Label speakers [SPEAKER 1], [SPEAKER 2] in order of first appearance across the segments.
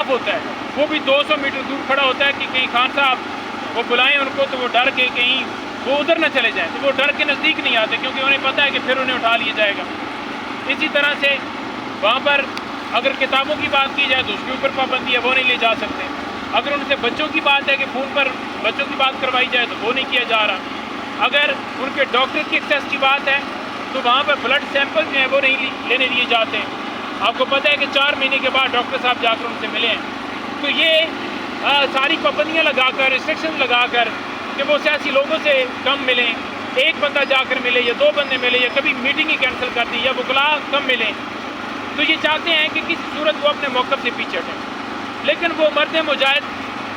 [SPEAKER 1] Staff ہوتا ہے وہ بھی 200 میٹر دور کھڑا ہوتا ہے کہ کہیں خان صاحب وہ بلائیں ان کو تو وہ ڈر کے کہیں وہ ادھر نہ چلے جائیں، تو وہ ڈر کے نزدیک نہیں آتے کیونکہ انہیں پتہ ہے کہ پھر انہیں اٹھا لیا جائے گا۔ اسی طرح سے وہاں پر اگر کتابوں کی بات کی جائے تو اس کے اوپر پابندی ہے، وہ نہیں لے جا سکتے۔ اگر ان سے بچوں کی بات ہے کہ فون پر بچوں کی بات کروائی جائے تو وہ نہیں کیا جا رہا۔ اگر ان کے ڈاکٹر کی ایکسیس کی بات ہے تو وہاں پر بلڈ سیمپل جو ہیں وہ نہیں لینے دیے جاتے ہیں۔ آپ کو پتہ ہے کہ 4 مہینے کے بعد ڈاکٹر صاحب جا کر ان سے ملے ہیں۔ تو یہ ساری پابندیاں لگا کر ریسٹرکشن لگا کر کہ وہ سیاسی لوگوں سے کم ملیں، ایک بندہ جا کر ملے یا 2 بندے ملے یا کبھی میٹنگ ہی کینسل کر دی یا وکلاء کم ملیں، تو یہ چاہتے ہیں کہ کسی صورت وہ اپنے موقف سے پیچھے ہٹیں۔ لیکن وہ مرد مجاہد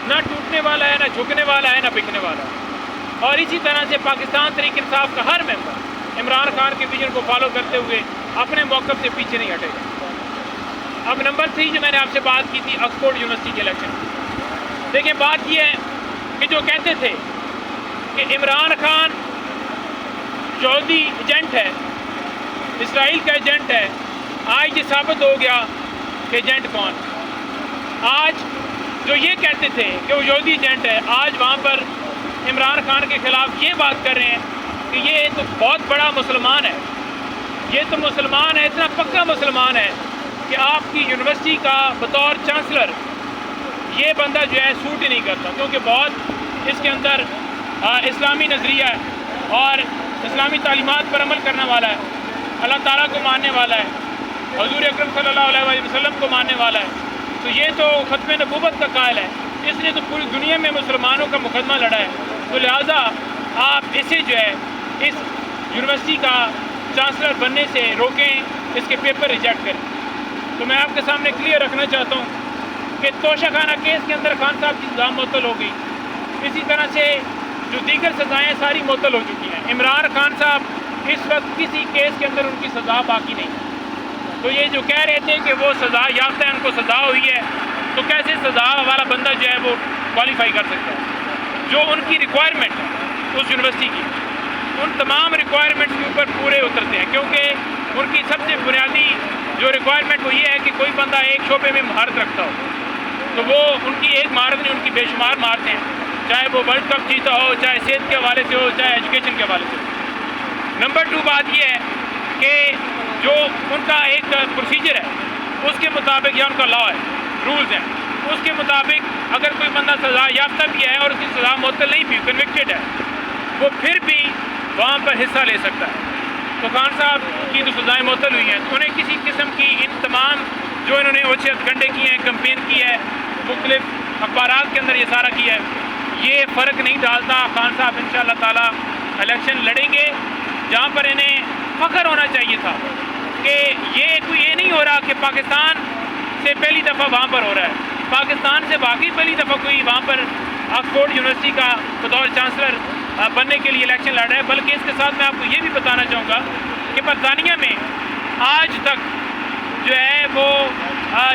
[SPEAKER 1] نہ ٹوٹنے والا ہے، نہ جھکنے والا ہے، نہ بکنے والا ہے۔ اور اسی طرح سے پاکستان تحریک انصاف کا ہر ممبر عمران خان کے ویژن کو فالو کرتے ہوئے اپنے موقف سے پیچھے نہیں ہٹے گا۔ اب نمبر 3 جو میں نے آپ سے بات کی تھی آکسفورڈ یونیورسٹی کے الیکشن، دیکھیں بات یہ ہے کہ جو کہتے تھے کہ عمران خان سعودی ایجنٹ ہے، اسرائیل کا ایجنٹ ہے، آج یہ ثابت ہو گیا کہ ایجنٹ کون۔ آج جو یہ کہتے تھے کہ وہ یہودی ایجنٹ ہے، آج وہاں پر عمران خان کے خلاف یہ بات کر رہے ہیں کہ یہ تو بہت بڑا مسلمان ہے، یہ تو مسلمان ہے، اتنا پکا مسلمان ہے کہ آپ کی یونیورسٹی کا بطور چانسلر یہ بندہ جو ہے سوٹ ہی نہیں کرتا، کیونکہ بہت اس کے اندر اسلامی نظریہ ہے اور اسلامی تعلیمات پر عمل کرنے والا ہے، اللہ تعالیٰ کو ماننے والا ہے، حضور اکرم صلی اللہ علیہ وسلم کو ماننے والا ہے، تو یہ تو ختم نبوت کا قائل ہے، اس نے تو پوری دنیا میں مسلمانوں کا مقدمہ لڑا ہے، تو لہٰذا آپ اسے جو ہے اس یونیورسٹی کا چانسلر بننے سے روکیں، اس کے پیپر ریجیکٹ کریں۔ تو میں آپ کے سامنے کلیئر رکھنا چاہتا ہوں کہ توشہ خانہ کیس کے اندر خان صاحب کی سزا معطل ہو گئی، اسی طرح سے جو دیگر سزائیں ساری معطل ہو چکی ہیں۔ عمران خان صاحب اس وقت کسی کیس کے اندر ان کی سزا باقی نہیں، تو یہ جو کہہ رہے تھے کہ وہ سزا یافتہ ہے، ان کو سزا ہوئی ہے، تو کیسے سزا والا بندہ جو ہے وہ کوالیفائی کر سکتا ہے؟ جو ان کی ریکوائرمنٹ ہے اس یونیورسٹی کی، ان تمام ریکوائرمنٹس کے اوپر پورے اترتے ہیں، کیونکہ ان کی سب سے بنیادی جو ریکوائرمنٹ وہ یہ ہے کہ کوئی بندہ ایک شعبے میں مہارت رکھتا ہو، تو وہ ان کی ایک مہارت نہیں، ان کی بے شمار مہارتیں ہیں، چاہے وہ ورلڈ کپ جیتا ہو، چاہے صحت کے حوالے سے ہو، چاہے ایجوکیشن کے حوالے سے ہو۔ نمبر 2 بات یہ ہے کہ جو ان کا ایک پروسیجر ہے اس کے مطابق، یا ان کا لا ہے، رولز ہیں، اس کے مطابق اگر کوئی بندہ سزا یافتہ بھی ہے اور اس کی سزا معطل نہیں بھی، کنوکٹڈ ہے، وہ پھر بھی وہاں پر حصہ لے سکتا ہے۔ تو خان صاحب کی تو سزائیں معطل ہوئی ہیں، تو انہیں کسی قسم کی ان تمام جو انہوں نے وچیت گنڈے کی ہیں، کمپین کی ہے، مختلف اخبارات کے اندر یہ سارا کیا ہے، یہ فرق نہیں ڈالتا۔ خان صاحب انشاءاللہ تعالی الیکشن لڑیں گے، جہاں پر انہیں فخر ہونا چاہیے تھا کہ یہ کوئی یہ نہیں ہو رہا کہ پاکستان سے پہلی دفعہ وہاں پر ہو رہا ہے، پاکستان سے باقی پہلی دفعہ کوئی وہاں پر آکسفورڈ یونیورسٹی کا بطور چانسلر بننے کے لیے الیکشن لڑ رہا ہے۔ بلکہ اس کے ساتھ میں آپ کو یہ بھی بتانا چاہوں گا کہ برطانیہ میں آج تک جو ہے وہ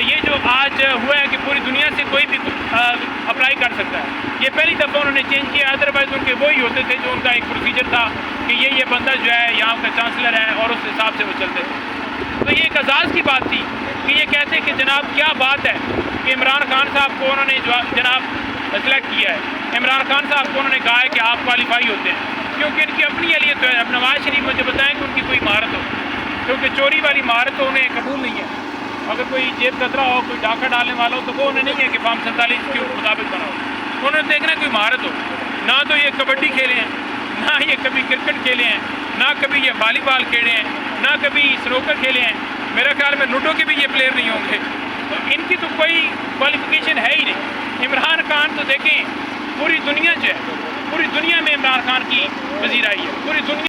[SPEAKER 1] یہ جو آج ہوا ہے کہ پوری دنیا سے کوئی بھی اپلائی کر سکتا ہے، یہ پہلی دفعہ انہوں نے چینج کیا، ادروائز ان کے وہی ہوتے تھے جو ان کا ایک پروسیجر تھا کہ یہ بندہ جو ہے یہاں کا چانسلر ہے اور اس حساب سے وہ چلتے تھے۔ تو یہ ایک اعزاز کی بات تھی کہ یہ کہتے کہ جناب کیا بات ہے کہ عمران خان صاحب کو انہوں نے جناب سلیکٹ کیا ہے، عمران خان صاحب کو انہوں نے کہا ہے کہ آپ کوالیفائی ہوتے ہیں، کیونکہ ان کی اپنی اہلیت ہے۔ اب نواز شریف مجھے بتائیں کہ ان کی کوئی مہارت ہو، کیونکہ چوری والی مہارت تو انہیں قبول نہیں ہے، اگر کوئی جیب کترا ہو، کوئی ڈاکہ ڈالنے والا ہو تو وہ انہیں نہیں ہے کہ فارم 47 کے مطابق بنا ہو، انہوں نے دیکھنا کوئی مہارت ہو۔ نہ تو یہ کبڈی کھیلے ہیں، نہ یہ کبھی کرکٹ کھیلے ہیں، نہ کبھی یہ والی بال کھیلے ہیں، نہ کبھی سنوکر کھیلے ہیں، میرا خیال میں لوڈو کے بھی یہ پلیئر نہیں ہوں گے، تو ان کی تو کوئی کوالیفیکیشن ہے ہی نہیں۔ عمران خان تو دیکھیں پوری دنیا جو ہے، پوری دنیا میں عمران خان کی وزیر آئی ہے، پوری دنیا